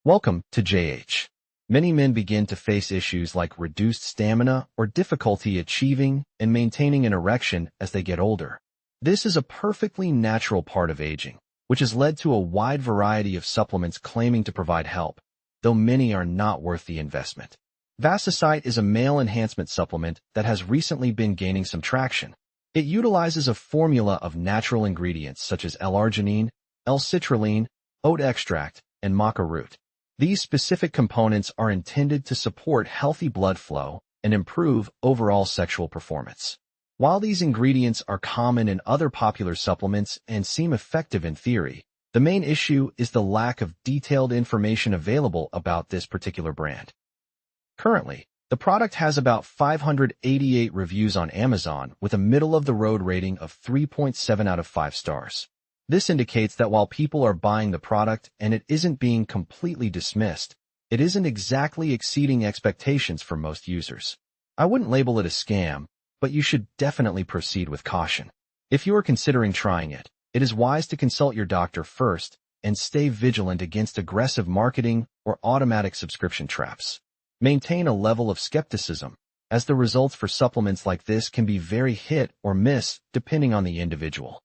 Welcome to JH. Many men begin to face issues like reduced stamina or difficulty achieving and maintaining an erection as they get older. This is a perfectly natural part of aging, which has led to a wide variety of supplements claiming to provide help, though many are not worth the investment. VasoZyte is a male enhancement supplement that has recently been gaining some traction. It utilizes a formula of natural ingredients such as L-arginine, L-citrulline, oat extract, and maca root. These specific components are intended to support healthy blood flow and improve overall sexual performance. While these ingredients are common in other popular supplements and seem effective in theory, the main issue is the lack of detailed information available about this particular brand. Currently, the product has about 588 reviews on Amazon with a middle-of-the-road rating of 3.7 out of 5 stars. This indicates that while people are buying the product and it isn't being completely dismissed, it isn't exactly exceeding expectations for most users. I wouldn't label it a scam, but you should definitely proceed with caution. If you are considering trying it, it is wise to consult your doctor first and stay vigilant against aggressive marketing or automatic subscription traps. Maintain a level of skepticism, as the results for supplements like this can be very hit or miss depending on the individual.